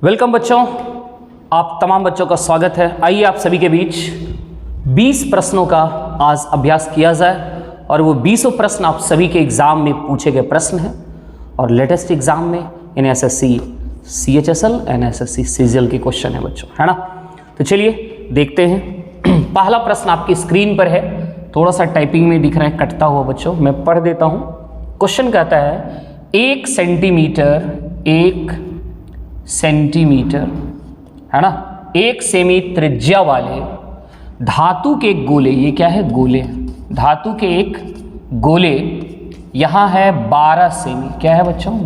Welcome बच्चों, आप तमाम बच्चों का स्वागत है। आइए आप सभी के बीच 20 प्रश्नों का आज अभ्यास किया जाए और वो 20 प्रश्न आप सभी के एग्ज़ाम में पूछे गए प्रश्न हैं और लेटेस्ट एग्ज़ाम में इन SSC CHSL and SSC CGL के क्वेश्चन है बच्चों, है ना। तो चलिए देखते हैं। पहला प्रश्न आपकी स्क्रीन पर है, थोड़ा सा टाइपिंग में दिख रहा है कटता हुआ बच्चों, मैं पढ़ देता हूँ। क्वेश्चन कहता है 1 सेंटीमीटर है ना, 1 सेमी त्रिज्या वाले धातु के गोले, ये क्या है गोले, धातु के एक गोले, यहाँ है 12 सेमी, क्या है बच्चों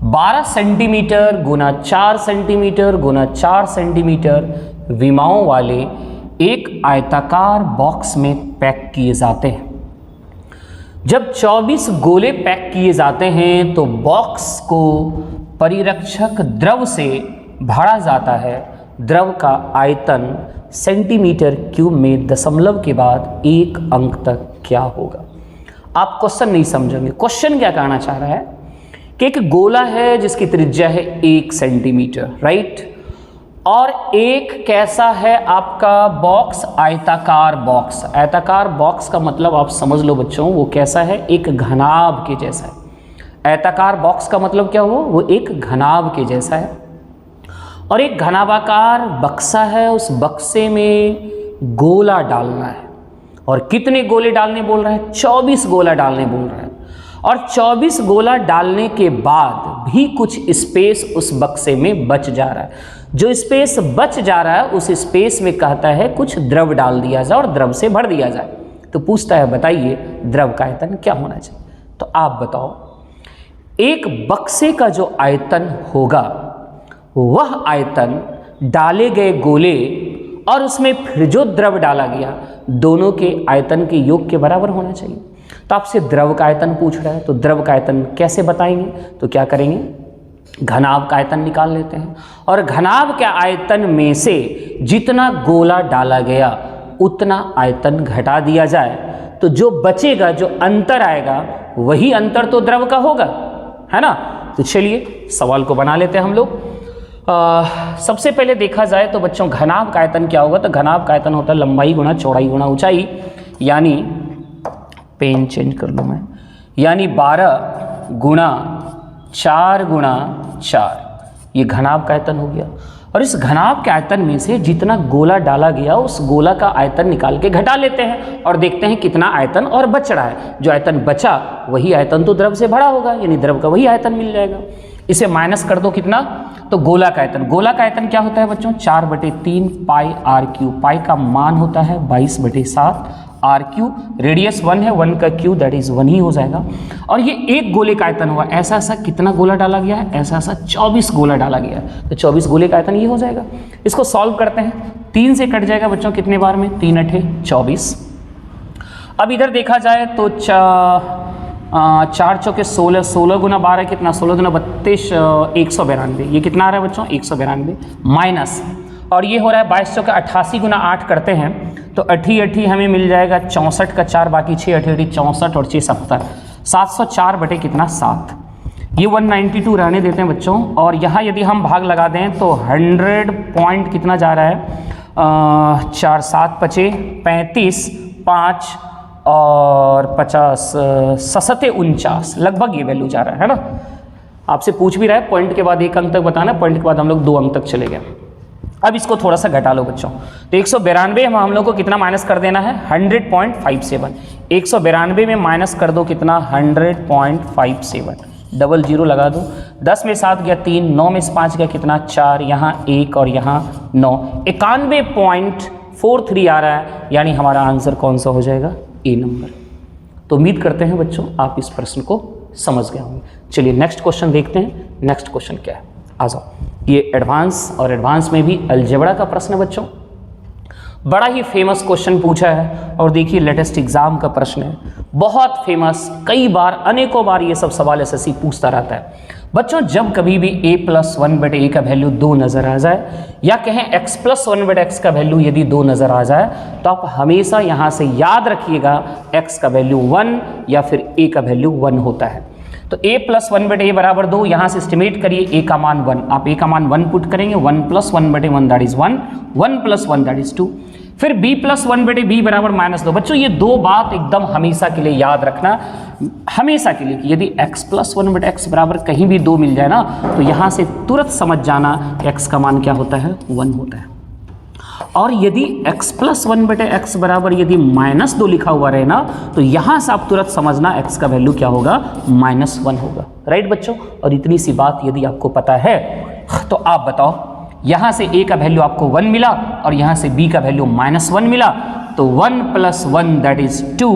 12 सेंटीमीटर गुना 4 सेंटीमीटर गुना 4 सेंटीमीटर विमाओं वाले एक आयताकार बॉक्स में पैक किए जाते हैं। जब 24 गोले पैक किए जाते हैं तो बॉक्स को परिरक्षक द्रव से भरा जाता है। द्रव का आयतन सेंटीमीटर क्यूब में दशमलव के बाद 1 अंक तक क्या होगा। आप क्वेश्चन नहीं समझेंगे। क्वेश्चन क्या कहना चाह रहा है कि एक गोला है जिसकी त्रिज्या है 1 सेंटीमीटर, राइट, और एक कैसा है आपका बॉक्स, आयताकार बॉक्स। आयताकार बॉक्स का मतलब आप समझ लो बच्चों, वो कैसा है, एक घनाभ के जैसा है। आयताकार बॉक्स का मतलब क्या हुआ, वो एक घनाभ के जैसा है और एक घनाभाकार बक्सा है, उस बक्से में गोला डालना है। और कितने गोले डालने बोल रहा है, 24 गोला डालने बोल रहा है। और 24 गोला डालने के बाद भी कुछ स्पेस उस बक्से में बच जा रहा है। जो स्पेस बच जा रहा है उस स्पेस में कहता है कुछ द्रव डाल दिया जाए और द्रव से भर दिया जाए। तो पूछता है बताइए द्रव का आयतन क्या होना चाहिए। तो आप बताओ, एक बक्से का जो आयतन होगा वह आयतन डाले गए गोले और उसमें फिर जो द्रव डाला गया दोनों के आयतन के योग के बराबर होना चाहिए। तो आपसे द्रव का आयतन पूछ रहा है, तो द्रव का आयतन कैसे बताएंगे, तो क्या करेंगे, घनाभ का आयतन निकाल लेते हैं और घनाभ के आयतन में से जितना गोला डाला गया उतना आयतन घटा दिया जाए तो जो बचेगा, जो अंतर आएगा वही अंतर तो द्रव का होगा, है ना। तो चलिए सवाल को बना लेते हैं हम लोग। सबसे पहले देखा जाए तो बच्चों घनाभ का आयतन क्या होगा, तो घनाभ का आयतन होता है लंबाई गुणा चौड़ाई गुणा ऊंचाई, यानी पेन चेंज कर लूँ मैं, यानी 12 गुणा 4 गुणा 4, ये घनाभ का आयतन हो गया। और इस घनाभ के आयतन में से जितना गोला डाला गया उस गोला का आयतन निकाल के घटा लेते हैं और देखते हैं कितना आयतन और बच रहा है। जो आयतन बचा वही आयतन तो द्रव से भरा होगा, यानी द्रव का वही आयतन मिल जाएगा। इसे माइनस कर दो कितना, तो गोला का आयतन, गोला का आयतन क्या होता है बच्चों 4/3 पाई r3। पाई का मान होता है 22/7 r3, रेडियस 1 है, 1 का क्यू दैट इज 1 ही हो जाएगा। और ये एक गोले का आयतन हुआ, ऐसा ऐसा कितना गोला डाला गया है, ऐसा ऐसा 24 गोला डाला गया है, तो 24 गोले का आयतन ये हो जाएगा। इसको सॉल्व करते हैं, 3 से कट जाएगा बच्चों कितने बार में, 3 8 24। अब इधर देखा जाए तो 4 चौके 16, 16 गुना 12 कितना, 16 गुना 32, 192, ये कितना आ रहा है बच्चों 192, माइनस, और ये हो रहा है 22 चौके 88 गुना 8 करते हैं तो 88 हमें मिल जाएगा 64 का 4, बाकी 6 88 64 और 6 70, 704 बटे कितना 7, ये 192 रहने देते हैं बच्चों। और यहाँ यदि हम भाग लगा दें तो 100 पॉइंट कितना जा रहा है, 4 7 25 35 5 और 50 67 49, लगभग ये वैल्यू जा रहा है ना। आपसे पूछ भी रहा है पॉइंट के बाद 1 अंक तक बताना, पॉइंट के बाद हम लोग 2 अंक तक चले गए। अब इसको थोड़ा सा घटा लो बच्चों, तो 192 हम लोग को कितना माइनस कर देना है 100.57, 192 में माइनस कर दो कितना 100.57, डबल जीरो लगा दो, 10 में 7 गया 3, 9 में 5 गया कितना 4, यहाँ 1 और यहाँ 9, 91.43 आ रहा है, यानी हमारा आंसर कौन सा हो जाएगा, ए नंबर। तो उम्मीद करते हैं बच्चों आप इस प्रश्न को समझ गए होंगे। चलिए नेक्स्ट क्वेश्चन देखते हैं। नेक्स्ट क्वेश्चन क्या है, आ जाओ। ये एडवांस और एडवांस में भी अलजेब्रा का प्रश्न है बच्चों, बड़ा ही फेमस क्वेश्चन पूछा है और देखिए लेटेस्ट एग्जाम का प्रश्न है, बहुत फेमस, कई बार अनेकों बार ये सब सवाल एसएससी पूछता रहता है बच्चों। जब कभी भी a+1/a का वैल्यू 2 नज़र आ जाए या कहें x+1/x का वैल्यू यदि 2 नज़र आ जाए तो आप हमेशा यहाँ से याद रखिएगा x का वैल्यू 1 या फिर a का वैल्यू 1 होता है। तो a प्लस 1/a बराबर 2, यहाँ से एस्टिमेट करिए a का मान 1, आप a का मान 1 पुट करेंगे, 1 plus 1/1 that is 1, 1 plus 1 that is 2, फिर b प्लस 1/b बराबर -2। बच्चों ये दो बात एकदम हमेशा के लिए याद रखना, हमेशा के लिए, कि यदि x प्लस 1/x बराबर कहीं भी 2 मिल जाए ना, तो यहाँ से तुरंत समझ जाना x का मान क्या होता है, 1 होता है। और यदि x प्लस 1/x बराबर यदि -2 लिखा हुआ रहे ना, तो यहाँ से आप तुरंत समझना x का वैल्यू क्या होगा, -1 होगा। राइट बच्चों, और इतनी सी बात यदि आपको पता है तो आप बताओ, यहाँ से a का वैल्यू आपको 1 मिला और यहाँ से b का वैल्यू -1 मिला, तो 1 प्लस 1 दैट इज 2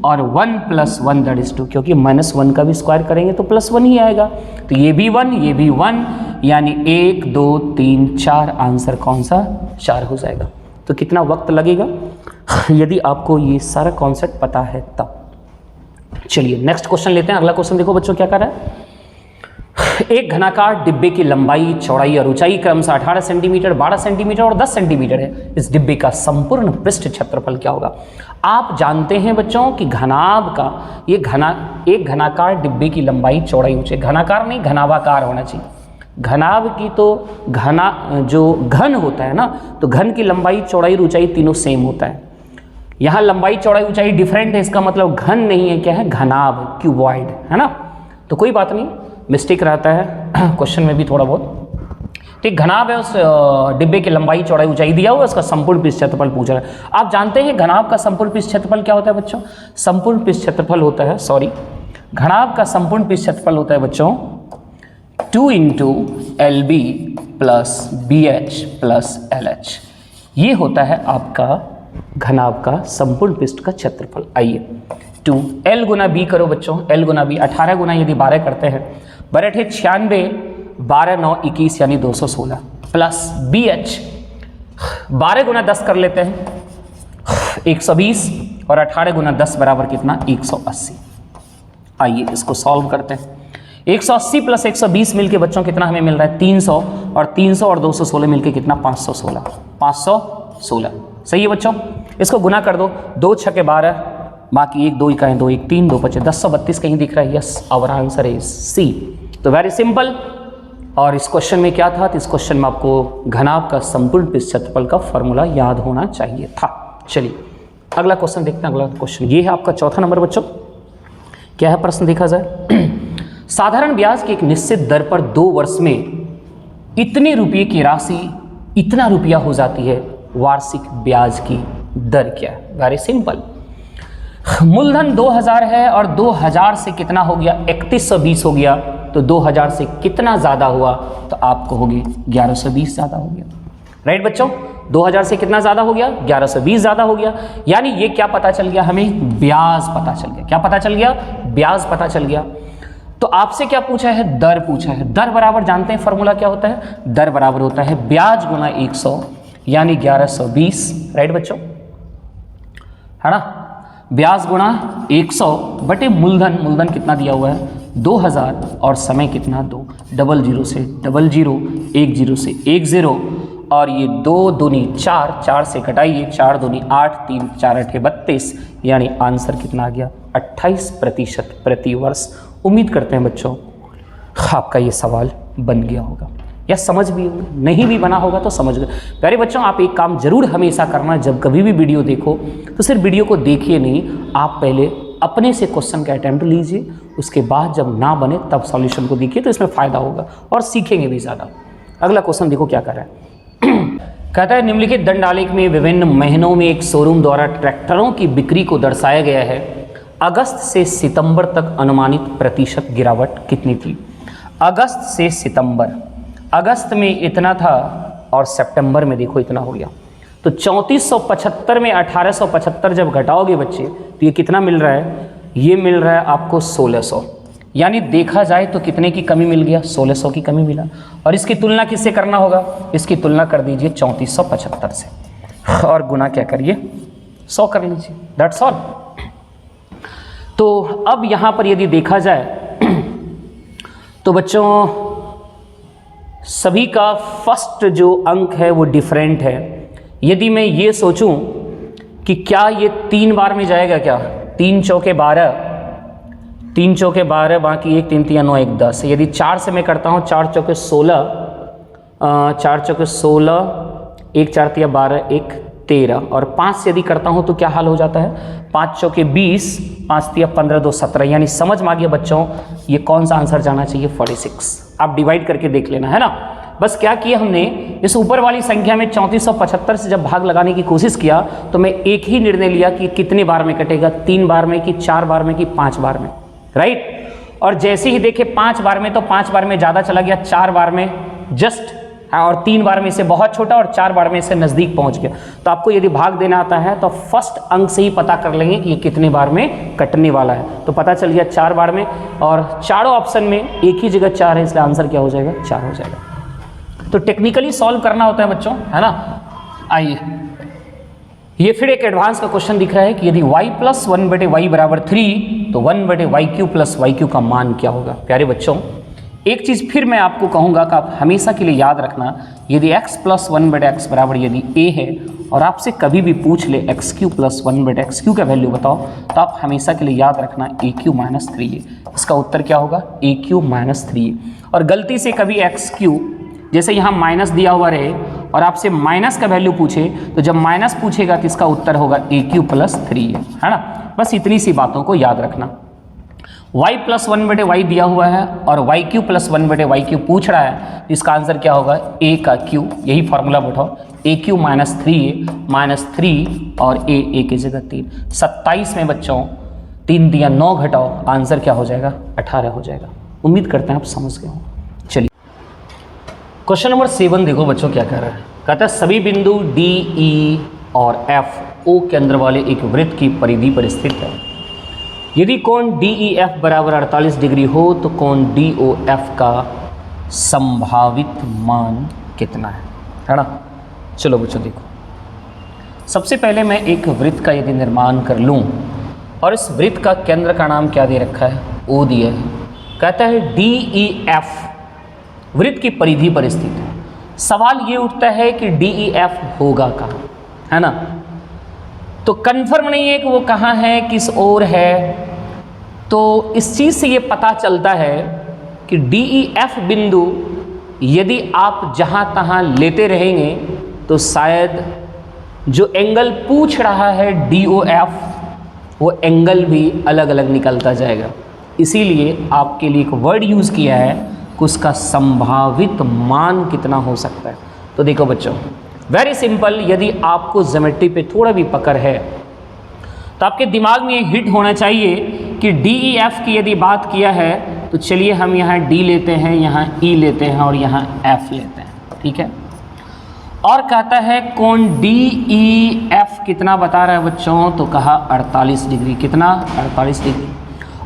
और 1 प्लस 1 दैट इज 2, क्योंकि -1 का भी स्क्वायर करेंगे तो +1 ही आएगा, तो ये भी 1, ये भी 1, यानी 1 2 3 4, आंसर कौन सा, 4 हो जाएगा। तो कितना वक्त लगेगा यदि आपको ये सारा कॉन्सेप्ट पता है तब। चलिए नेक्स्ट क्वेश्चन लेते हैं। अगला क्वेश्चन देखो बच्चों क्या कर रहा है, एक घनाकार डिब्बे की लंबाई, चौड़ाई और ऊंचाई क्रमशः 18 सेंटीमीटर, 12 सेंटीमीटर और 10 सेंटीमीटर है। इस डिब्बे का संपूर्ण पृष्ठ क्षेत्रफल क्या होगा। आप जानते हैं बच्चों कि घनाभ का एक घनाकार डिब्बे की लंबाई, चौड़ाई, ऊंचाई, घनाकार नहीं घनाभाकार होना चाहिए। घनाभ की तो जो घन होता है ना, तो घन की लंबाई, चौड़ाई, ऊंचाई तीनों सेम होता है। यहाँ लंबाई, चौड़ाई, ऊंचाई डिफरेंट है, इसका मतलब घन नहीं है, क्या है, घनाभ, क्यूबॉइड, है ना। तो कोई बात नहीं, मिस्टेक रहता है क्वेश्चन में भी थोड़ा बहुत। ठीक, घनाभ है, उस डिब्बे की लंबाई, चौड़ाई, ऊंचाई दिया हुआ है, उसका संपूर्ण पृष्ठ क्षेत्रफल पूछ रहा है। आप जानते हैं घनाभ का संपूर्ण पृष्ठ क्षेत्रफल क्या होता है बच्चों, संपूर्ण पृष्ठ क्षेत्रफल होता है, घनाभ का संपूर्ण पृष्ठ क्षेत्रफल होता है बच्चों 2 into LB plus BH plus LH। ये होता है आपका घनाभ का संपूर्ण पृष्ठ का क्षेत्रफल। आइए 2 L गुना B करो बच्चों, L गुना B 18 गुना यदि 12 करते हैं, 12 96, 12 9 21 यानी 216 प्लस BH 12 गुना 10 कर लेते हैं 120 और 18 गुना 10 बराबर कितना, 180। आइए इसको सॉल्व करते हैं। 180 प्लस 120 मिलके बच्चों कितना हमें मिल रहा है, 300, और 300 और 216 मिलके कितना, 516, 516। सही है बच्चों, इसको गुना कर दो, 2 6 12, बाकी 1 2 इकाएँ 2 1 3 2 5 1032 कहीं दिख रहा है। Yes, our answer is C. तो वेरी सिंपल। और इस क्वेश्चन में क्या था, तो इस क्वेश्चन में आपको घनाभ का संपूर्ण पृष्ठ क्षेत्रफल का फॉर्मूला याद होना चाहिए था। चलिए अगला क्वेश्चन देखते हैं। अगला क्वेश्चन ये है आपका चौथा नंबर बच्चों। क्या है प्रश्न, देखा जाए। साधारण ब्याज की एक निश्चित दर पर 2 वर्ष में इतने रुपये की राशि, इतना रुपया हो जाती है, वार्षिक ब्याज की दर क्या है। वेरी सिंपल, मूलधन 2000 है और 2000 से कितना हो गया, 3120 हो गया, तो 2000 से कितना ज़्यादा हुआ, तो आपको होगी 1120 ज़्यादा हो गया। राइट बच्चों, 2000 से कितना ज़्यादा हो गया, 1120 ज़्यादा हो गया। यानी ये क्या पता चल गया हमें, ब्याज पता चल गया। क्या पता चल गया, ब्याज पता चल गया। तो आपसे क्या पूछा है, दर पूछा है। दर बराबर जानते हैं फॉर्मूला क्या होता है, दर बराबर होता है ब्याज गुना 100 यानी 1120। राइट बच्चों, है ना, ब्याज गुना 100 बटे मूलधन, मूलधन कितना दिया हुआ है 2000 और समय कितना 2, 00 से 00, 10 से 10 और ये 2 दूनी 4, 4 से कटाइए, 4 दूनी 8, 3 4 8 32, यानी आंसर कितना आ गया 28% प्रति वर्ष। उम्मीद करते हैं बच्चों आपका ये सवाल बन गया होगा या समझ भी होगा, नहीं भी बना होगा तो समझ गए। प्यारे बच्चों, आप एक काम जरूर हमेशा करना, जब कभी भी वीडियो देखो तो सिर्फ वीडियो को देखिए नहीं, आप पहले अपने से क्वेश्चन का अटेम्प्ट लीजिए, उसके बाद जब ना बने तब सॉल्यूशन को देखिए, तो इसमें फ़ायदा होगा और सीखेंगे भी ज़्यादा। अगला क्वेश्चन देखो क्या कर रहा है। कहता है निम्नलिखित दंड आलेख में विभिन्न महीनों में एक शोरूम द्वारा ट्रैक्टरों की बिक्री को दर्शाया गया है। अगस्त से सितंबर तक अनुमानित प्रतिशत गिरावट कितनी थी। अगस्त से सितंबर, अगस्त में इतना था और सितंबर में देखो इतना हो गया, तो 3475 में 1875 जब घटाओगे बच्चे तो ये कितना मिल रहा है, ये मिल रहा है आपको 1600। यानी देखा जाए तो कितने की कमी मिल गया, 1600 की कमी मिला। और इसकी तुलना किससे करना होगा, इसकी तुलना कर दीजिए 3475 से और गुना क्या करिए 100 कर लीजिए, दैट्स ऑल। तो अब यहाँ पर यदि देखा जाए तो बच्चों सभी का फर्स्ट जो अंक है वो डिफरेंट है। यदि मैं ये सोचूं कि क्या ये 3 बार में जाएगा, क्या 3 चौके 12, 3 चौके 12, बाकी 1 3 3 9 1 10। यदि 4 से मैं करता हूँ 4 चौके 16, 4 चौके 16, 1 4 3 12, 1 13, और 5 से यदि करता हूँ तो क्या हाल हो जाता है, 5 चौके 20, 5 3 15 2 17। यानी समझ में आ गया बच्चों ये कौन सा आंसर जाना चाहिए, 46। आप डिवाइड करके देख लेना, है ना। बस क्या किया हमने, इस ऊपर वाली संख्या में 3475 से जब भाग लगाने की कोशिश किया तो मैं एक ही निर्णय लिया कि कितने बार में कटेगा, 3 बार में कि 4 बार में कि 5 बार में, राइट। और जैसे ही देखे 5 बार में तो 5 बार में ज़्यादा चला गया, 4 बार में जस्ट, और 3 बार में से बहुत छोटा और 4 बार में से नज़दीक पहुंच गया। तो आपको यदि भाग देना आता है तो फर्स्ट अंक से ही पता कर लेंगे कि ये कितने बार में कटने वाला है। तो पता चल गया 4 बार में, और चारों ऑप्शन में एक ही जगह 4 है, इसलिए आंसर क्या हो जाएगा, 4 हो जाएगा। तो टेक्निकली सॉल्व करना होता है बच्चों, है ना। आइए, ये फिर एक एडवांस का क्वेश्चन दिख रहा है कि यदि y + 1/y = 3 तो 1/y³ + y³ का मान क्या होगा। प्यारे बच्चों, एक चीज़ फिर मैं आपको कहूँगा कि आप हमेशा के लिए याद रखना, यदि x + 1/x = यदि a है और आपसे कभी भी पूछ ले x³ + 1/x³ का वैल्यू बताओ, तो आप हमेशा के लिए याद रखना a³ - 3a। इसका उत्तर क्या होगा, a³ - 3a। और गलती से कभी x³ जैसे यहाँ माइनस दिया हुआ रहे और आपसे माइनस का वैल्यू पूछे, तो जब माइनस पूछेगा तो इसका उत्तर होगा a³ + 3a, है ना। बस इतनी सी बातों को याद रखना। y + 1/y दिया हुआ है और y³ + 1/y³ पूछ रहा है, इसका आंसर क्या होगा, a का q, यही फार्मूला बैठाओ, a³ - 3a -3 और a की जगह 3। 27 में बच्चों 3 दिया 9 घटाओ, आंसर क्या हो जाएगा, 18 हो जाएगा। उम्मीद करते हैं आप समझ गए हो। चलिए क्वेश्चन नंबर 7 देखो बच्चों क्या कह रहा है। कहता है सभी बिंदु D, E और F O केंद्र वाले एक वृत्त की परिधि पर स्थित है। यदि कोण DEF बराबर 48 डिग्री हो तो कोण DOF का संभावित मान कितना है ना। चलो बच्चों देखो, सबसे पहले मैं एक वृत्त का यदि निर्माण कर लूं और इस वृत्त का केंद्र का नाम क्या दे रखा है, O दिया है। कहता है DEF वृत्त की परिधि पर स्थित है। सवाल ये उठता है कि DEF होगा कहाँ, है ना। तो कंफर्म नहीं है कि वो कहाँ है, किस ओर है। तो इस चीज़ से ये पता चलता है कि DEF बिंदु यदि आप जहाँ तहाँ लेते रहेंगे तो शायद जो एंगल पूछ रहा है DOF वो एंगल भी अलग अलग निकलता जाएगा। इसीलिए आपके लिए एक वर्ड यूज़ किया है कि उसका संभावित मान कितना हो सकता है। तो देखो बच्चों, वेरी सिंपल, यदि आपको ज्योमेट्री पे थोड़ा भी पकड़ है तो आपके दिमाग में ये हिट होना चाहिए कि DEF की यदि बात किया है तो चलिए हम यहाँ D लेते हैं, यहाँ E लेते हैं और यहाँ F लेते हैं, ठीक है। और कहता है कोण DEF कितना बता रहा है बच्चों, तो कहा 48 डिग्री। कितना, 48 डिग्री।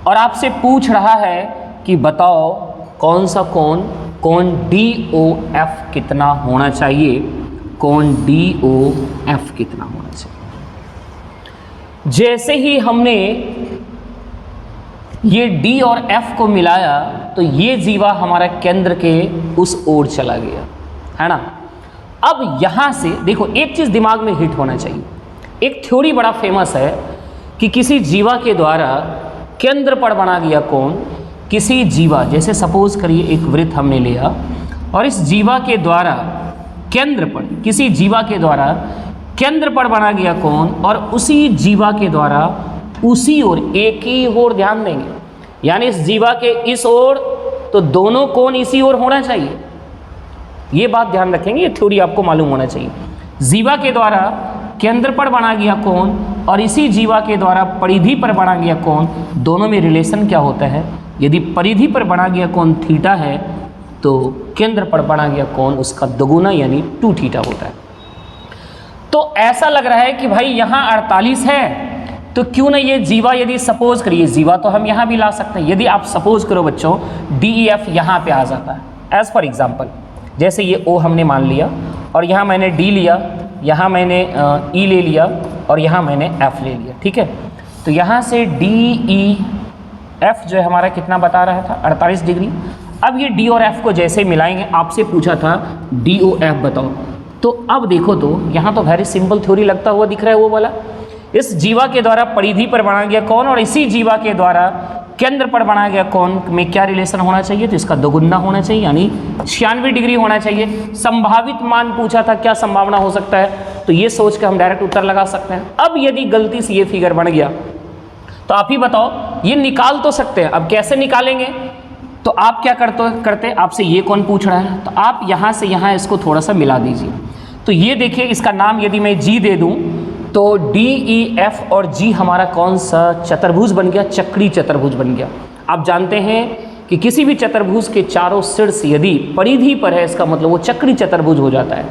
और आपसे पूछ रहा है कि बताओ कौन सा कोण DOF कितना होना चाहिए, कोण DOF कितना होना चाहिए। जैसे ही हमने ये D और F को मिलाया तो ये जीवा हमारा केंद्र के उस ओर चला गया, है ना। अब यहाँ से देखो, एक चीज़ दिमाग में हिट होना चाहिए। एक थ्योरी बड़ा फेमस है कि किसी जीवा के द्वारा केंद्र पर बना गया कोण, किसी जीवा, जैसे सपोज करिए एक वृत्त हमने लिया और इस जीवा के द्वारा केंद्र पर, किसी जीवा के द्वारा केंद्र पर बना गया कोण और उसी जीवा के द्वारा उसी ओर, एक ही ओर ध्यान देंगे, यानी इस जीवा के इस ओर, तो दोनों कोण इसी ओर होना चाहिए। ये बात ध्यान रखेंगे, ये थ्योरी आपको मालूम होना चाहिए। जीवा के द्वारा केंद्र पर बना गया कोण और इसी जीवा के द्वारा परिधि पर बना गया कोण, दोनों में रिलेशन क्या होता है, यदि परिधि पर बना गया कोण थीटा है तो केंद्र पर बना गया कोण उसका दोगुना यानी 2 थीटा होता है। तो ऐसा लग रहा है कि भाई यहाँ 48 है तो क्यों ना ये जीवा, यदि सपोज करिए जीवा तो हम यहाँ भी ला सकते हैं। यदि आप सपोज करो बच्चों DEF यहाँ पे आ जाता है, एज फॉर एग्जाम्पल, जैसे ये O हमने मान लिया और यहाँ मैंने D लिया, यहाँ मैंने E ले लिया और यहाँ मैंने F ले लिया, ठीक है। तो यहाँ से DEF जो है हमारा कितना बता रहा था, 48 डिग्री। अब ये D और F को जैसे मिलाएंगे, आपसे पूछा था DOF बताओ, तो अब देखो तो यहाँ तो वेरी सिंपल थ्योरी लगता हुआ दिख रहा है वो वाला। इस जीवा के द्वारा परिधि पर बना गया कोण और इसी जीवा के द्वारा केंद्र पर बनाया गया कोण में क्या रिलेशन होना चाहिए, तो इसका दोगुना होना चाहिए यानी 96 डिग्री होना चाहिए। संभावित मान पूछा था, क्या संभावना हो सकता है, तो ये सोच के हम डायरेक्ट उत्तर लगा सकते हैं। अब यदि गलती से ये फिगर बन गया तो आप ही बताओ, ये निकाल तो सकते हैं, अब कैसे निकालेंगे, तो आप क्या करते आपसे ये कौन पूछ रहा है, तो आप यहाँ से यहाँ इसको थोड़ा सा मिला दीजिए। तो ये देखिए, इसका नाम यदि मैं जी दे दूँ तो DEF और G हमारा कौन सा चतुर्भुज बन गया, चक्री चतुर्भुज बन गया। आप जानते हैं कि किसी भी चतुर्भुज के चारों शीर्ष यदि परिधि पर है, इसका मतलब वो चक्री चतुर्भुज हो जाता है।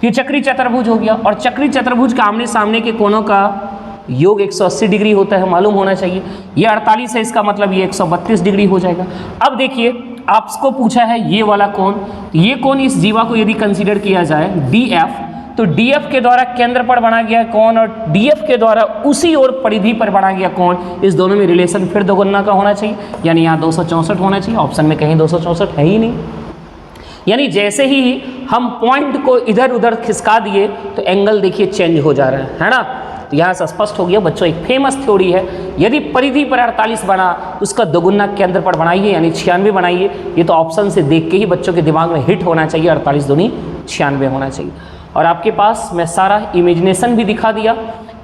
ये चक्री चतुर्भुज हो गया, और चक्री चतुर्भुज का आमने सामने के कोणों का योग 180 डिग्री होता है, मालूम होना चाहिए। ये 48 है, इसका मतलब ये 132 डिग्री हो जाएगा। अब देखिए, आपको पूछा है ये वाला कोण, ये कोण इस जीवा को यदि कंसीडर किया जाए DF, तो DF के द्वारा केंद्र पर बना गया कोण और DF के द्वारा उसी ओर परिधि पर बना गया कोण, इस दोनों में रिलेशन फिर दोगुना का होना चाहिए, यानी यहाँ 264 होना चाहिए। ऑप्शन में कहीं 264 है ही नहीं। यानी जैसे ही हम पॉइंट को इधर उधर खिसका दिए तो एंगल देखिए चेंज हो जा रहा है ना। तो यहाँ से स्पष्ट हो गया बच्चों, एक फेमस थ्योरी है, यदि परिधि पर 48 बना तो उसका दोगुना केंद्र पर बनाइए यानी 96 बनाइए। ये तो ऑप्शन से देख के ही बच्चों के दिमाग में हिट होना चाहिए, 48 दूनी 96 होना चाहिए। और आपके पास मैं सारा इमेजिनेशन भी दिखा दिया।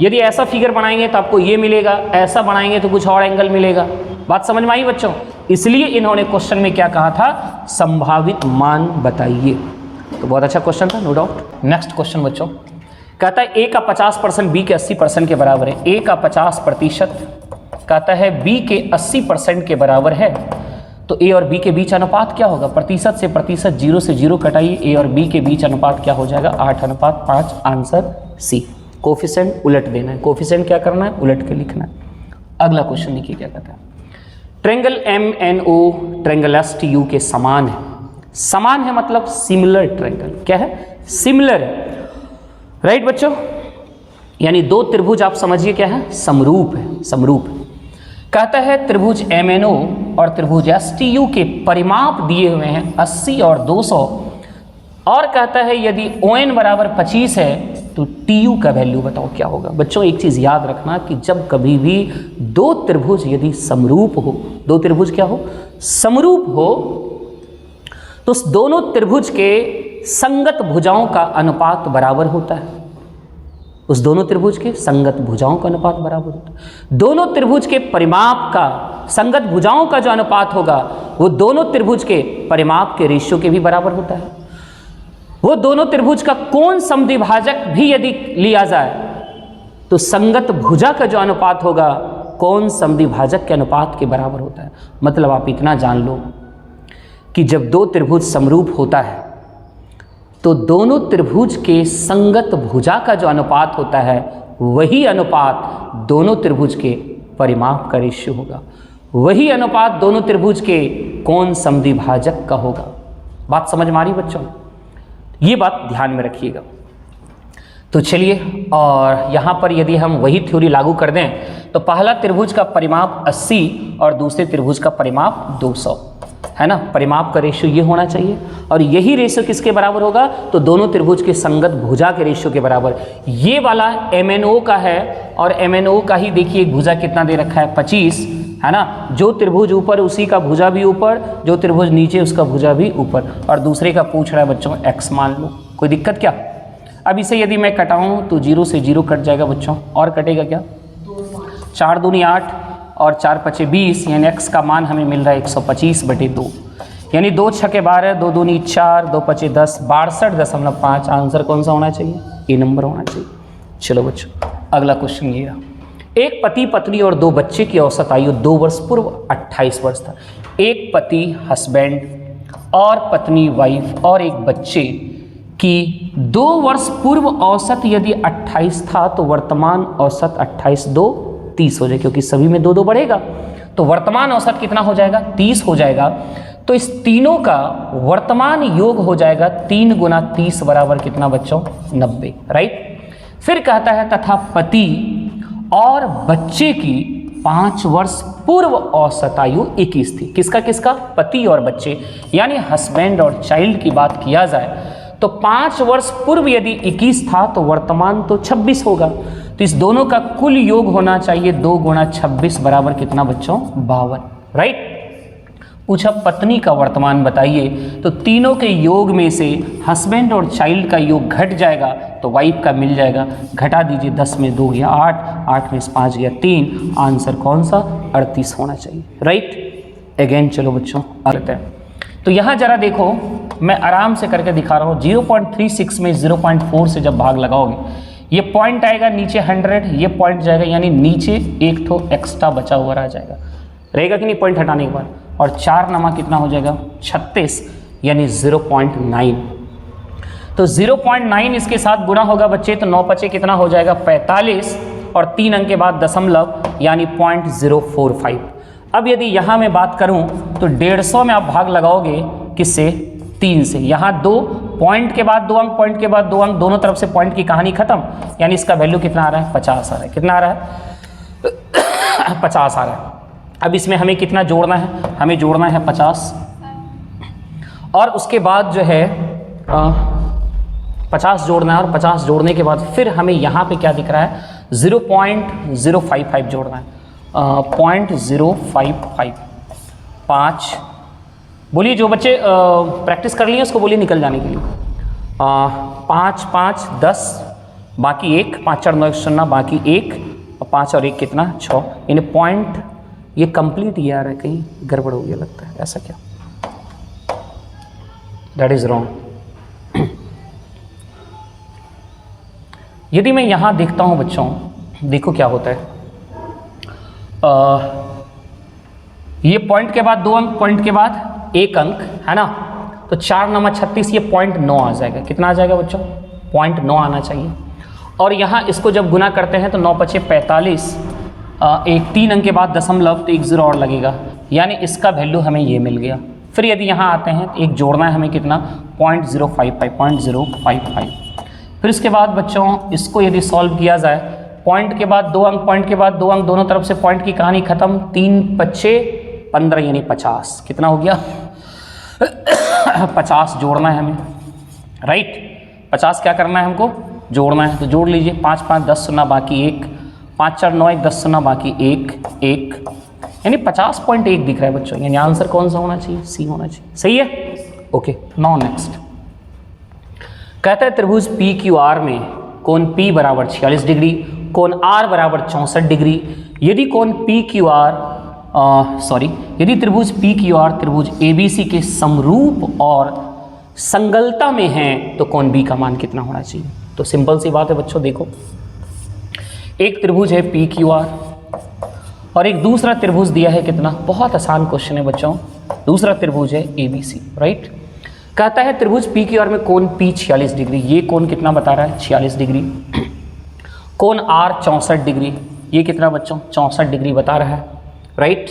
यदि ऐसा फिगर बनाएंगे तो आपको ये मिलेगा, ऐसा बनाएंगे तो कुछ और एंगल मिलेगा। बात समझ में आई बच्चों? इसलिए इन्होंने क्वेश्चन में क्या कहा था, संभावित मान बताइए। तो बहुत अच्छा क्वेश्चन था, नो डाउट। नेक्स्ट क्वेश्चन बच्चों कहता है A का 50% B के 80% के बराबर है। A का 50% कहता है B के 80% के बराबर है, तो A और B के बीच अनुपात क्या होगा? प्रतिशत से प्रतिशत, 0 से 0 कटाइए, A और B के बीच अनुपात क्या हो जाएगा? 8:5। Answer C। कोफिशिएंट उलट देना है, कोफिशिएंट क्या करना है? उलट के लिखना है। अगला क्वेश्चन देखिए क्या कहता है, ट्रायंगल MNO ट्रायंगल STU के समान है। समान है मतलब सिमिलर ट्रायंगल, क्या है? सिमिलर है, राइट बच्चों। यानी दो त्रिभुज आप समझिए क्या है? समरूप है, समरूप है। कहता है त्रिभुज MNO और त्रिभुज STU के परिमाप दिए हुए हैं 80 और 200, और कहता है यदि ON बराबर 25 है तो TU का वैल्यू बताओ क्या होगा। बच्चों एक चीज़ याद रखना कि जब कभी भी दो त्रिभुज यदि समरूप हो, दो त्रिभुज क्या हो? समरूप हो, तो उस दोनों त्रिभुज के संगत भुजाओं का अनुपात बराबर होता है। उस दोनों त्रिभुज के संगत भुजाओं का अनुपात बराबर होता है। दोनों त्रिभुज के परिमाप का, संगत भुजाओं का जो अनुपात होगा वो दोनों त्रिभुज के परिमाप के रेशियो के भी बराबर होता है। वो दोनों त्रिभुज का कोण समद्विभाजक भी यदि लिया जाए तो संगत भुजा का जो अनुपात होगा कोण समद्विभाजक के अनुपात के बराबर होता है। मतलब आप इतना जान लो कि जब दो त्रिभुज समरूप होता है तो दोनों त्रिभुज के संगत भुजा का जो अनुपात होता है वही अनुपात दोनों त्रिभुज के परिमाप का रेशियो होगा, वही अनुपात दोनों त्रिभुज के कोण समद्विभाजक का होगा। बात समझ में आ रही बच्चों? ये बात ध्यान में रखिएगा। तो चलिए, और यहाँ पर यदि हम वही थ्योरी लागू कर दें तो पहला त्रिभुज का परिमाप 80 और दूसरे त्रिभुज का परिमाप 200 है ना। परिमाप का रेशियो ये होना चाहिए, और यही रेशियो किसके बराबर होगा? तो दोनों त्रिभुज के संगत भुजा के रेशियो के बराबर। ये वाला MNO का है, और MNO का ही देखिए भुजा कितना दे रखा है? 25 है ना। जो त्रिभुज ऊपर उसी का भुजा भी ऊपर, जो त्रिभुज नीचे उसका भुजा भी ऊपर, और दूसरे का पूछ रहा है बच्चों x मान लो। कोई दिक्कत क्या? अब इसे यदि मैं कटाऊँ तो 0 से 0 कट जाएगा बच्चों, और कटेगा क्या? 4 दूनी 8 और 4 पचे 20, यानी x का मान हमें मिल रहा है 125/2, यानी 2 छके 12, 2 दूनी 4, 2 पचे 10, 62.5। आंसर कौन सा होना चाहिए? ए नंबर होना चाहिए। चलो बच्चों अगला क्वेश्चन ये रहा, एक पति पत्नी और 2 बच्चे की औसत आयु 2 वर्ष पूर्व 28 वर्ष था। एक पति हस्बैंड और पत्नी वाइफ और एक बच्चे की 2 वर्ष पूर्व औसत यदि 28 था तो वर्तमान औसत 28 2 30 हो जाए, क्योंकि सभी में 2 2 बढ़ेगा तो वर्तमान औसत कितना हो जाएगा? 30 हो जाएगा। तो इस तीनों का वर्तमान योग हो जाएगा 3 गुना 30 बराबर कितना बच्चों? 90, राइट। फिर कहता है तथा पति और बच्चे की 5 वर्ष पूर्व औसत आयु 21 थी। किसका किसका? पति और बच्चे, यानी हस्बैंड और चाइल्ड की बात किया जाए तो 5 वर्ष पूर्व यदि 21 था तो वर्तमान तो 26 होगा। तो इस दोनों का कुल योग होना चाहिए 2 गुना 26 बराबर कितना बच्चों? 52। राइट। पूछा पत्नी का वर्तमान बताइए, तो तीनों के योग में से हस्बैंड और चाइल्ड का योग घट जाएगा तो वाइफ का मिल जाएगा। घटा दीजिए, 10 में 2 गया 8, 8 में 5 गया 3, आंसर कौन सा 38 होना चाहिए, राइट। अगेन चलो बच्चों आते हैं, तो यहाँ जरा देखो मैं आराम से करके दिखा रहा हूँ। 0.36 में 0.4 से जब भाग लगाओगे ये पॉइंट आएगा नीचे 100, ये पॉइंट जाएगा यानी नीचे एक ठो एक्स्ट्रा बचा हुआ रह जाएगा, रहेगा कि नहीं पॉइंट हटाने के बाद, और 4 नमा कितना हो जाएगा 36 यानी 0.9। तो 0.9 इसके साथ गुना होगा बच्चे, तो 9 पचे कितना हो जाएगा 45, और 3 अंक के बाद दशमलव यानी 0.045। अब यदि यहाँ मैं बात करूँ तो 150 में आप भाग लगाओगे किससे 3 से, यहाँ 2 पॉइंट के बाद 2 अंक, पॉइंट के बाद 2 अंक, दोनों तरफ से पॉइंट की कहानी खत्म, यानी इसका वैल्यू कितना आ रहा है 50 आ रहा है। कितना आ रहा है 50 आ रहा है। अब इसमें हमें कितना जोड़ना है, हमें जोड़ना है 50, और उसके बाद जो है 50 जोड़ना है, और 50 जोड़ने के बाद फिर हमें यहाँ पे क्या दिख रहा है 0.055 जोड़ना है, 0.055 5। बोलिए जो बच्चे प्रैक्टिस कर लिए उसको बोलिए निकल जाने के लिए। 5 5 10 बाकी 1, 5 4 9 0 बाकी 1, और 5 और 1 कितना 6, यानी पॉइंट ये कंप्लीट ही आ रहा है, कहीं गड़बड़ हो गया लगता है, ऐसा क्या, दैट इज रॉन्ग। यदि मैं यहां देखता हूं बच्चों, देखो क्या होता है, ये पॉइंट के बाद 2 अंक, पॉइंट के बाद 1 अंक है ना, तो 4 नमा 36, ये 0.9 आ जाएगा। कितना आ जाएगा बच्चों 0.9 आना चाहिए। और यहाँ इसको जब गुना करते हैं तो 9 पचे 45, एक 3 अंक के बाद दशमलव, तो 1 0 और लगेगा, यानी इसका वैल्यू हमें ये मिल गया। फिर यदि यहाँ आते हैं तो एक जोड़ना है हमें कितना 0.055। फिर इसके बाद बच्चों इसको यदि सॉल्व किया जाए, पॉइंट के बाद 2 अंक, पॉइंट के बाद 2 अंक, दोनों तरफ से पॉइंट की कहानी खत्म, 3 पच्चे 15 यानी 50। कितना हो गया 50 जोड़ना है हमें, राइट। 50 क्या करना है हमको जोड़ना है, तो जोड़ लीजिए। 5 5 10 0 बाकी 1, 5 4 9 1 10 0 बाकी 1 1, यानी 50.1 दिख रहा है बच्चों, यानी आंसर कौन सा होना चाहिए सी होना चाहिए, सही है। ओके नाउ नेक्स्ट कहता है त्रिभुज पी क्यू आर में कोण P बराबर 46 डिग्री, कोण R बराबर 64 डिग्री। यदि कोण पी क्यू आर यदि त्रिभुज पी क्यू आर त्रिभुज ABC के समरूप और संगलता में है तो कोण B का मान कितना होना चाहिए। तो सिंपल सी बात है बच्चों, देखो एक त्रिभुज है पी क्यू आर और एक दूसरा त्रिभुज दिया है कितना, बहुत आसान क्वेश्चन है बच्चों, दूसरा त्रिभुज है ABC, राइट। कहता है त्रिभुज पी क्यू आर में कोण P 46 डिग्री, ये कोण कितना बता रहा है 46 डिग्री, कोण R 64 डिग्री, ये कितना बच्चों 64 डिग्री बता रहा है, राइट।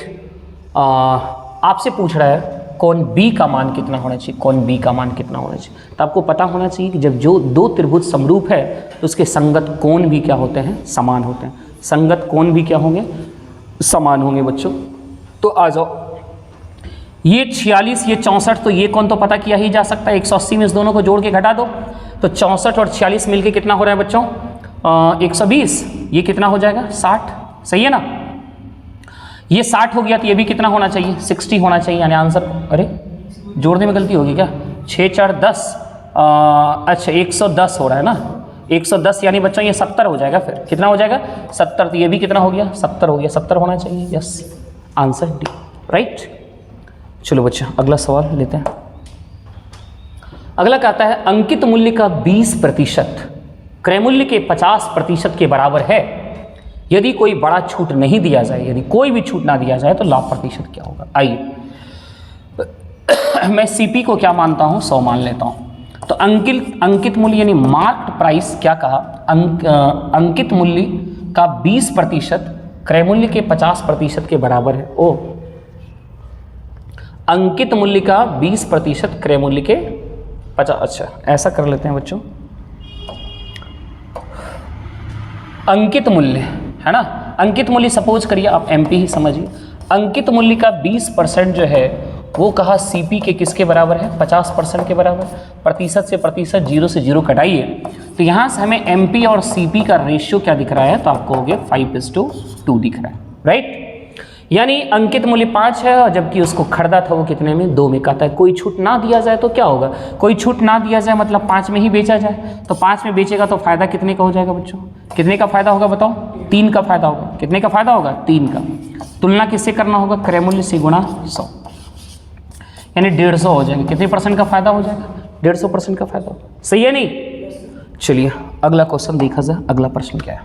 आपसे पूछ रहा है कोण B का मान कितना होना चाहिए, कोण B का मान कितना होना चाहिए। तो आपको पता होना चाहिए कि जब जो दो त्रिभुज समरूप है तो उसके संगत कोण भी क्या होते हैं, समान होते हैं। संगत कोण भी क्या होंगे, समान होंगे बच्चों। तो आ जाओ, ये 46 ये 64, तो ये कोण तो पता किया ही जा सकता है, 180 में इस दोनों को जोड़ के घटा दो, तो 64 और 46 मिलके कितना हो रहा है बच्चों 120, ये कितना हो जाएगा 60, सही है ना। ये 60 हो गया तो ये भी कितना होना चाहिए 60 होना चाहिए, यानी आंसर, अरे जोड़ने में गलती होगी क्या, 6 4 10, अच्छा 110 हो रहा है ना, 110 यानी बच्चों ये 70 हो जाएगा, फिर कितना हो जाएगा 70, तो ये भी कितना हो गया 70 हो गया, 70 होना चाहिए, यस आंसर डी, राइट। चलो बच्चों अगला सवाल लेते हैं। अगला कहता है अंकित मूल्य का 20% क्रय मूल्य के 50% के बराबर है, यदि कोई बड़ा छूट नहीं दिया जाए, यदि कोई भी छूट ना दिया जाए तो लाभ प्रतिशत क्या होगा। आइए मैं सीपी को क्या मानता हूं 100 मान लेता हूं। तो अंकित मूल्य यानी मार्क्ड प्राइस क्या कहा, अंकित मूल्य का 20% क्रय मूल्य के 50% के बराबर है। ओ अंकित मूल्य का 20% क्रय मूल्य के 50, अच्छा ऐसा कर लेते हैं बच्चों, अंकित मूल्य है ना, अंकित मूल्य सपोज करिए आप MP ही समझिए, अंकित मूल्य का 20% जो है वो कहा CP के किसके बराबर है 50% के बराबर, प्रतिशत से प्रतिशत 0 से 0 कटाइए, तो यहाँ से हमें MP और CP का रेशियो क्या दिख रहा है, तो आपको हो गया 5:2 दिख रहा है, राइट। यानी अंकित मूल्य 5 है और जबकि उसको खरीदा था वो कितने में, 2 में। कहता है कोई छूट ना दिया जाए तो क्या होगा, कोई छूट ना दिया जाए मतलब 5 में ही बेचा जाए, तो 5 में बेचेगा तो फायदा कितने का हो जाएगा बच्चों, कितने का फायदा होगा बताओ, 3 का फायदा होगा। कितने का फायदा होगा, 3 का। तुलना किससे करना होगा, क्रय मूल्य से गुणा 100, यानी 150 हो जाएगा। कितने % का फायदा हो जाएगा, 150% का फायदा होगा। सही है नहीं। चलिए अगला क्वेश्चन देखा जाए। अगला प्रश्न क्या है,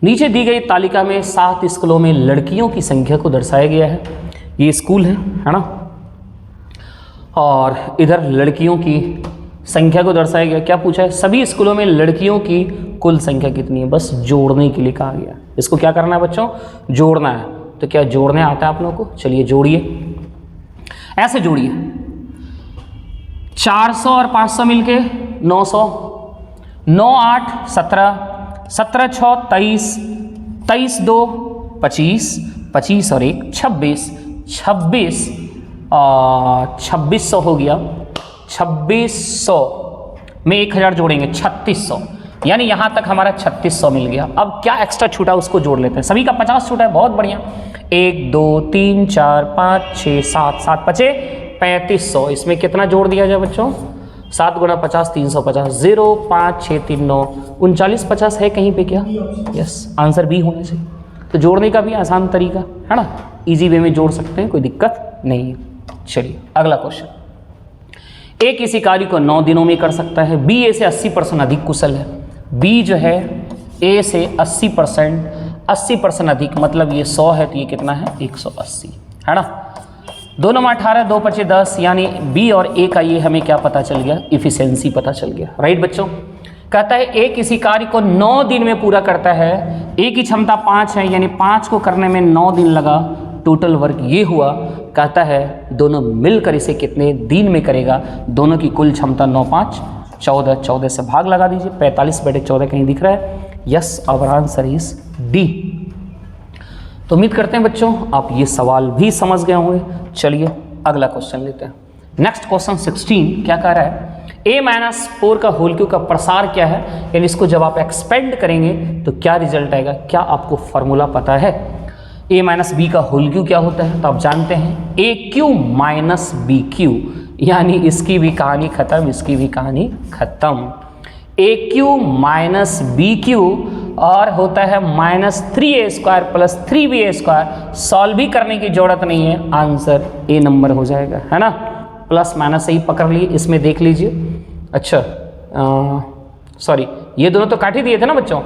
नीचे दी गई तालिका में 7 स्कूलों में लड़कियों की संख्या को दर्शाया गया है। ये स्कूल है ना, और इधर लड़कियों की संख्या को दर्शाया गया। क्या पूछा है, सभी स्कूलों में लड़कियों की कुल संख्या कितनी है, बस जोड़ने के लिए कहा गया। इसको क्या करना है बच्चों, जोड़ना है। तो क्या जोड़ने आता है आप लोगों को, चलिए जोड़िए, ऐसे जोड़िए। 400 और 500 मिलके 900, 9 8 17, 17 6 23, 23 2 25, 25 और 1 26, 26 2600 हो गया। 2600 में 1000 जोड़ेंगे 3600, यानी यहाँ तक हमारा 3600 मिल गया। अब क्या एक्स्ट्रा छूटा उसको जोड़ लेते हैं। सभी का 50 छूटा है, बहुत बढ़िया। 1 2 3 4 5 6 7, 7 बचे 3500। इसमें कितना जोड़ दिया जाए बच्चों, 7 गुणा 50 350, 0 5 6 3 9 39 50 है कहीं पे क्या, यस आंसर बी होने से। तो जोड़ने का भी आसान तरीका है ना, इजी वे में जोड़ सकते हैं, कोई दिक्कत नहीं है। चलिए अगला क्वेश्चन, ए किसी कार्य को 9 दिनों में कर सकता है, बी ए से 80% अधिक कुशल है। बी जो है ए से 80% अधिक, मतलब ये 100 है तो ये कितना है 180 है ना। दोनों में 18, 2 5 10, यानी बी और ए का ये हमें क्या पता चल गया, इफिशिएंसी पता चल गया। राइट बच्चों, कहता है ए किसी कार्य को 9 दिन में पूरा करता है। ए की क्षमता 5 है, यानी 5 को करने में 9 दिन लगा, टोटल वर्क ये हुआ। कहता है दोनों मिलकर इसे कितने दिन में करेगा। दोनों की कुल क्षमता 9 5 14, 14 से भाग लगा दीजिए, 45/14 कहीं दिख रहा है। Yes, our answer is D. तो उम्मीद करते हैं बच्चों आप ये सवाल भी समझ गए होंगे। चलिए अगला क्वेश्चन लेते हैं। नेक्स्ट क्वेश्चन 16 क्या कह रहा है, a-4 का होल क्यूब का प्रसार क्या है, यानी इसको जब आप एक्सपेंड करेंगे तो क्या रिजल्ट आएगा। क्या आपको फॉर्मूला पता है, a-b का होल क्यूब क्या होता है, तो आप जानते हैं a³ - b³, यानी इसकी भी कहानी खत्म, इसकी भी कहानी खत्म। a³ - b³ और होता है -3a² + 3b² सॉल्व भी करने की जरूरत नहीं है, आंसर ए नंबर हो जाएगा, है ना। प्लस माइनस से ही पकड़ लिए, इसमें देख लीजिए। अच्छा सॉरी, ये दोनों तो काट ही दिए थे ना बच्चों,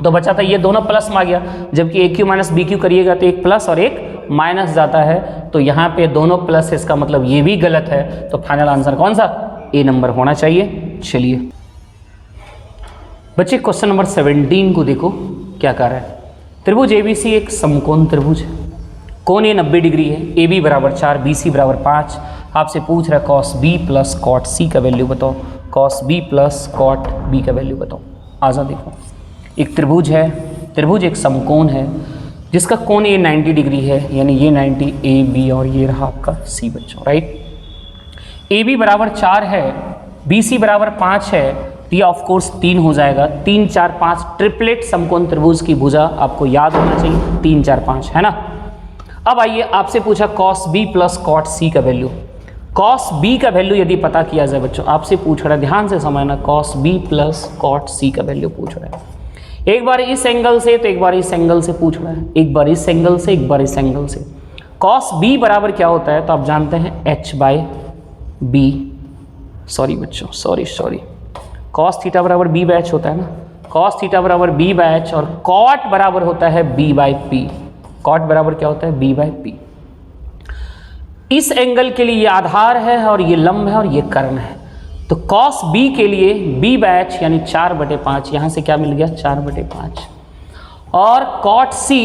तो बचा था ये दोनों प्लस में आ गया, जबकि a³ - b³ करिएगा तो एक प्लस और एक माइनस जाता है, तो यहाँ पे दोनों प्लस, इसका मतलब ये भी गलत है। तो फाइनल आंसर कौन सा, ए नंबर होना चाहिए। चलिए बच्चे क्वेश्चन नंबर 17 को देखो क्या कह रहा है। त्रिभुज एबीसी एक समकोण त्रिभुज है, कोण ए 90 डिग्री है, ए बी बराबर 4, बी सी बराबर 5। आपसे पूछ रहा है cos B plus cot C का वैल्यू बताओ, cos B plus cot B का वैल्यू बताओ। आजा देखो, एक त्रिभुज है, त्रिभुज एक समकोण है जिसका कोण ए 90 डिग्री है, यानी ये 90 ए बी और ये रहा आपका सी बच्चों, राइट। ए बी बराबर 4 है, बी सी बराबर 5 है, तो ये ऑफ कोर्स 3 हो जाएगा। 3 4 5 ट्रिपलेट समकोण त्रिभुज की भुजा आपको याद होना चाहिए, 3 4 5 है ना। अब आइए, आपसे पूछा cos B plus cot C का वैल्यू। कॉस बी का वैल्यू यदि पता किया जाए बच्चों, आपसे पूछ रहा है, ध्यान से समझना, cos B plus cot C का वैल्यू पूछ रहा है। एक बार इस एंगल से तो एक बार इस एंगल से पूछ रहा है, एक बार इस एंगल से एक बार इस एंगल से। कॉस बी बराबर क्या होता है, तो आप जानते हैं h/b, सॉरी बच्चों, सॉरी, कॉस थीटा बराबर b/h होता है ना, कॉस थीटा बराबर b/h, और कॉट बराबर होता है b/p। कॉट बराबर क्या होता है, b/p। इस एंगल के लिए ये आधार है और ये लंब है और ये कर्ण है, तो कॉस बी के लिए b/h यानी 4/5, यहाँ से क्या मिल गया 4/5। और कॉट सी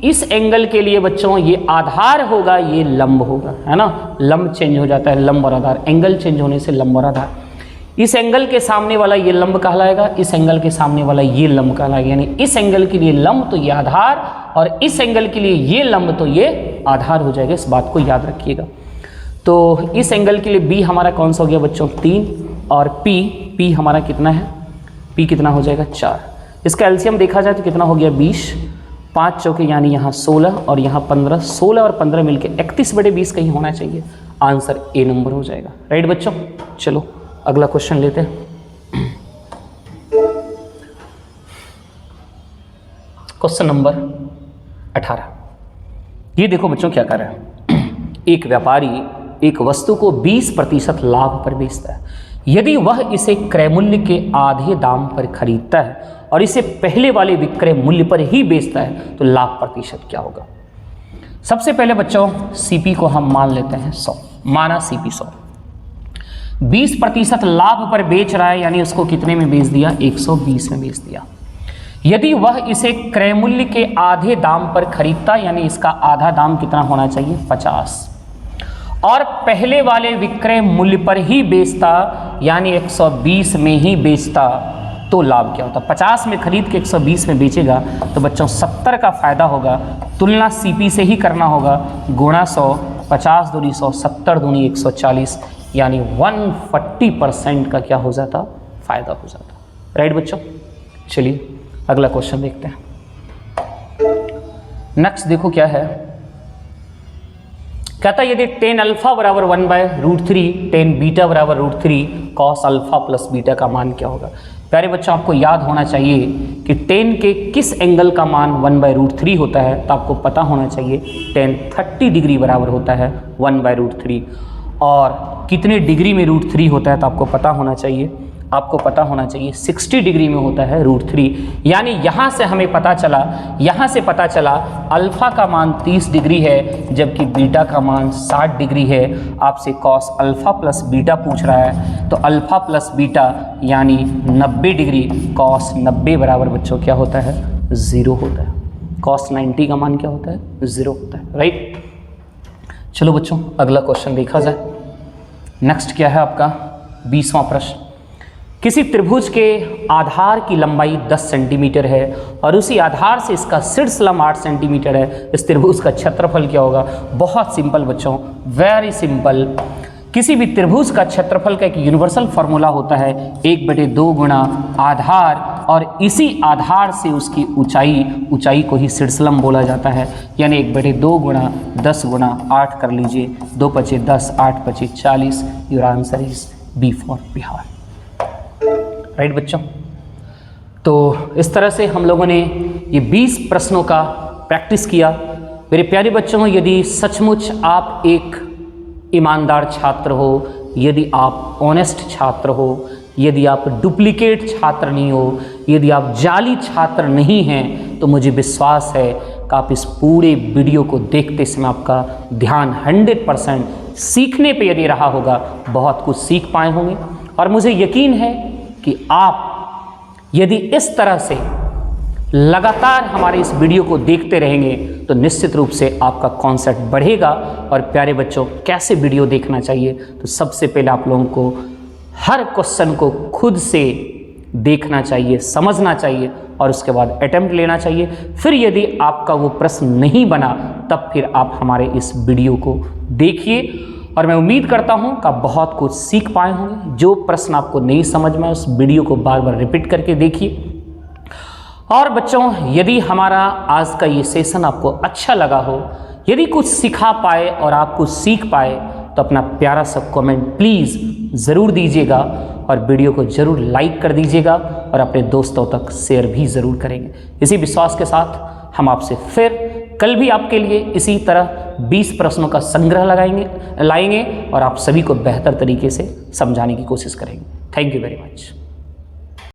इस एंगल के लिए बच्चों ये आधार होगा, ये लंब होगा, है ना। लंब चेंज हो जाता है, लंब और आधार, एंगल चेंज होने से लंब और आधार। इस एंगल के सामने वाला ये लंब कहलाएगा, इस एंगल के सामने वाला ये लंब कहलाएगा, यानी इस एंगल के लिए लंब तो ये आधार, और इस एंगल के लिए ये लंब तो ये आधार हो जाएगा। इस बात को याद रखिएगा। तो इस एंगल के लिए बी हमारा कौन सा हो गया बच्चों 3, और पी हमारा कितना है, पी कितना हो जाएगा 4। इसका एलसीएम देखा जाए तो कितना हो गया 20, 5 चौके यानी यहाँ 16 और यहाँ 15, 16 और 15 मिलके 31/20 कहीं होना चाहिए। आंसर ए नंबर हो जाएगा। राइट बच्चों, चलो अगला क्वेश्चन लेते हैं। Question number 18। ये देखो बच्चों क्या कर रहे हैं। एक व्यापारी एक वस्तु को 20% लाभ पर बेचता है। यदि वह इसे क्रय मूल्य के आधे दाम पर खरीदता है और इसे पहले वाले विक्रय मूल्य पर ही बेचता है तो लाभ प्रतिशत क्या होगा। सबसे पहले बच्चों सीपी को हम मान लेते हैं 100। माना सीपी 100, 20% लाभ पर बेच रहा है, यानी उसको कितने में बेच दिया, 120 में बेच दिया। यदि वह इसे क्रय मूल्य के आधे दाम पर खरीदता, यानी इसका आधा दाम कितना होना चाहिए, 50, और पहले वाले विक्रय मूल्य पर ही बेचता, यानी 120 में ही बेचता, तो लाभ क्या होता। 50 में खरीद के 120 में बेचेगा तो बच्चों 70 का फायदा होगा। तुलना सीपी से ही करना होगा, गुणा 100, 50 दूनी 100, 70 दूनी 140, यानी 140% का क्या हो जाता, फायदा हो जाता। राइट बच्चों, चलिए अगला क्वेश्चन देखते हैं। नेक्स्ट देखो क्या है, कहता है यदि tan अल्फा बराबर 1/√3, tan बीटा बराबर √3 cos अल्फा प्लस बीटा का मान क्या होगा। प्यारे बच्चों आपको याद होना चाहिए कि tan के किस एंगल का मान 1/√3 होता है, तो आपको पता होना चाहिए tan 30 डिग्री बराबर होता है 1/√3, और कितने डिग्री में √3 होता है तो आपको पता होना चाहिए, 60 डिग्री में होता है √3। यानी यहाँ से हमें पता चला, अल्फा का मान 30 डिग्री है जबकि बीटा का मान 60 डिग्री है। आपसे cos अल्फा प्लस बीटा पूछ रहा है, तो अल्फा प्लस बीटा यानी 90 डिग्री, cos 90 बराबर बच्चों क्या होता है, 0 होता है। cos 90 का मान क्या होता है, 0 होता है। राइट, चलो बच्चों अगला क्वेश्चन देखा जाए। नेक्स्ट क्या है आपका 20वां प्रश्न। किसी त्रिभुज के आधार की लंबाई 10 सेंटीमीटर है और उसी आधार से इसका शीर्ष लंब 8 सेंटीमीटर है, इस त्रिभुज का क्षेत्रफल क्या होगा। बहुत सिंपल बच्चों, वेरी सिंपल। किसी भी त्रिभुज का क्षेत्रफल का एक यूनिवर्सल फार्मूला होता है 1/2 गुणा आधार, और इसी आधार से उसकी ऊंचाई को ही शीर्षलंब बोला जाता है। यानी 1/2 गुणा 10 गुणा 8 कर लीजिए, 2 × 5 = 10, 8 × 5 = 40। Your answer is B for Bihar. Right बच्चों, तो इस तरह से हम लोगों ने ये 20 प्रश्नों का प्रैक्टिस किया। मेरे प्यारे बच्चों, यदि सचमुच आप एक ईमानदार छात्र हो, यदि आप ऑनेस्ट छात्र हो, यदि आप डुप्लीकेट छात्र नहीं हो, यदि आप जाली छात्र नहीं हैं, तो मुझे विश्वास है कि आप इस पूरे वीडियो को देखते समय आपका ध्यान 100% सीखने पे यदि रहा होगा, बहुत कुछ सीख पाए होंगे। और मुझे यकीन है कि आप यदि इस तरह से लगातार हमारे इस वीडियो को देखते रहेंगे तो निश्चित रूप से आपका कॉन्सेप्ट बढ़ेगा। और प्यारे बच्चों, कैसे वीडियो देखना चाहिए, तो सबसे पहले आप लोगों को हर क्वेश्चन को खुद से देखना चाहिए, समझना चाहिए, और उसके बाद अटेम्प्ट लेना चाहिए। फिर यदि आपका वो प्रश्न नहीं बना, तब फिर आप हमारे इस वीडियो को देखिए। और मैं उम्मीद करता हूं कि आप बहुत कुछ सीख पाए होंगे। जो प्रश्न आपको नहीं समझ में, उस वीडियो को बार बार रिपीट करके देखिए। और बच्चों, यदि हमारा आज का ये सेशन आपको अच्छा लगा हो, यदि कुछ सिखा पाए और आप कुछ सीख पाए, तो अपना प्यारा सा कमेंट प्लीज़ ज़रूर दीजिएगा, और वीडियो को ज़रूर लाइक कर दीजिएगा, और अपने दोस्तों तक शेयर भी ज़रूर करेंगे। इसी विश्वास के साथ हम आपसे फिर कल भी आपके लिए इसी तरह 20 प्रश्नों का संग्रह लाएंगे, और आप सभी को बेहतर तरीके से समझाने की कोशिश करेंगे। Thank you very much.